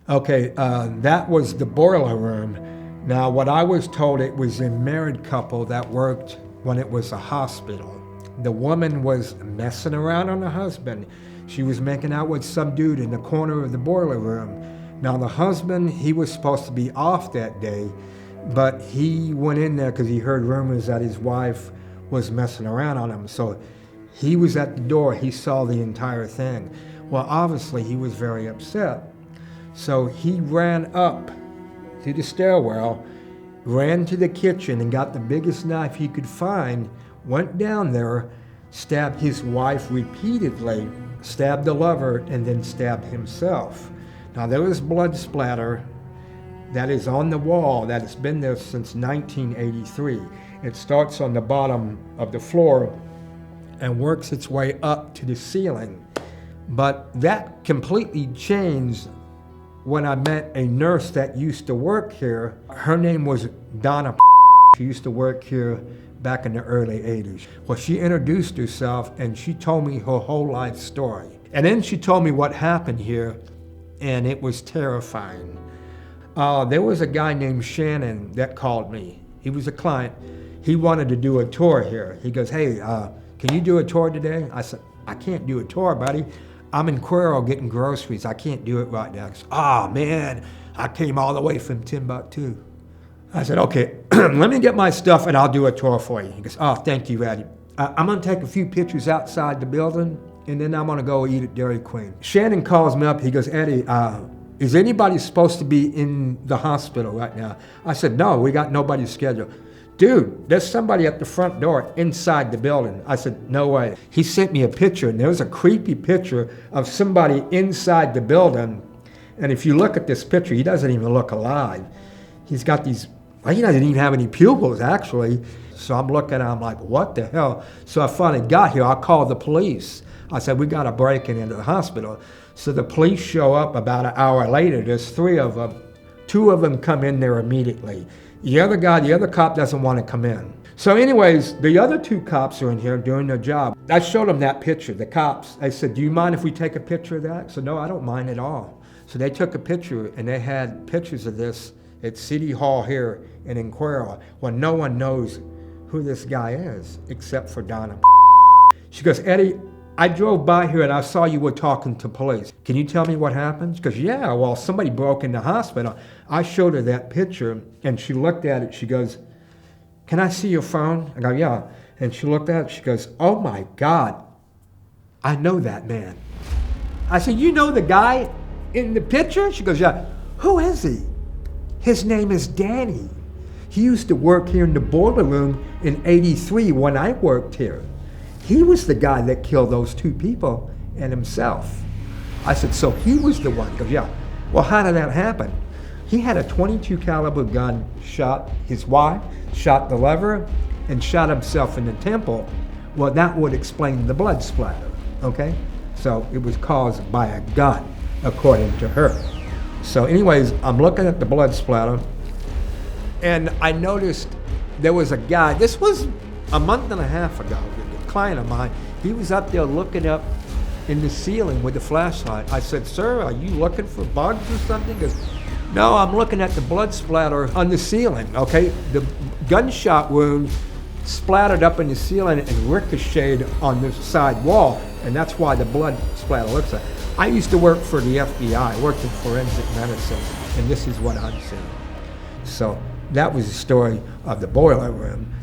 Okay, that was the boiler room. Now, what I was told, it was a married couple that worked when it was a hospital. The woman was messing around on the husband. She was making out with some dude in the corner of the boiler room. Now, the husband, he was supposed to be off that day, but he went in there because he heard rumors that his wife was messing around on him. So he was at the door. He saw the entire thing. Well, obviously, he was very upset. So he ran up to the stairwell, ran to the kitchen and got the biggest knife he could find, went down there, stabbed his wife repeatedly, stabbed the lover, and then stabbed himself. Now there was blood splatter that is on the wall that has been there since 1983. It starts on the bottom of the floor and works its way up to the ceiling. But that completely changed when I met a nurse that used to work here. Her name was Donna. She used to work here back in the early 80s. Well, she introduced herself and she told me her whole life story. And then she told me what happened here, and it was terrifying. There was a guy named Shannon that called me. He was a client. He wanted to do a tour here. He goes, hey, can you do a tour today? I said, I can't do a tour, buddy. I'm in Cuero getting groceries. I can't do it right now. He goes, oh man, I came all the way from Timbuktu. I said, okay, let me get my stuff and I'll do a tour for you. He goes, oh, thank you, Eddie. I'm gonna take a few pictures outside the building and then I'm gonna go eat at Dairy Queen. Shannon calls me up. He goes, Eddie, is anybody supposed to be in the hospital right now? I said, no, we got nobody scheduled. Dude, there's somebody at the front door inside the building. I said, no way. He sent me a picture, and there was a creepy picture of somebody inside the building. And if you look at this picture, he doesn't even look alive. He's got these, well, he doesn't even have any pupils, actually. So I'm looking, I'm like, what the hell? So I finally got here. I called the police. I said, we got to break into the hospital. So the police show up about an hour later. There's 3 of them. 2 of them come in there immediately. The other cop doesn't want to come in. So anyways, the other 2 cops are in here doing their job. I showed them that picture, the cops. I said, do you mind if we take a picture of that? So no, I don't mind at all. So they took a picture and they had pictures of this at City Hall here in Cuero. Well, no one knows who this guy is except for Donna. She goes, Eddie, I drove by here and I saw you were talking to police. Can you tell me what happened? She goes, yeah, well, somebody broke in the hospital. I showed her that picture and she looked at it. She goes, can I see your phone? I go, yeah. And she looked at it. She goes, oh my God, I know that man. I said, you know the guy in the picture? She goes, yeah. Who is he? His name is Danny. He used to work here in the boiler room in '83 when I worked here. He was the guy that killed those 2 people and himself. I said, so he was the one? He goes, yeah. Well, how did that happen? He had a .22 caliber gun, shot his wife, shot the lover, and shot himself in the temple. Well, that would explain the blood splatter, okay? So it was caused by a gun, according to her. So anyways, I'm looking at the blood splatter, and I noticed there was a guy, this was a month and a half ago, a client of mine, he was up there looking up in the ceiling with the flashlight. I said, sir, are you looking for bugs or something? He goes, no, I'm looking at the blood splatter on the ceiling, okay? The gunshot wound splattered up in the ceiling and ricocheted on the side wall, and that's why the blood splatter looks like. I used to work for the FBI, worked in forensic medicine, and this is what I'm seeing. So that was the story of the boiler room.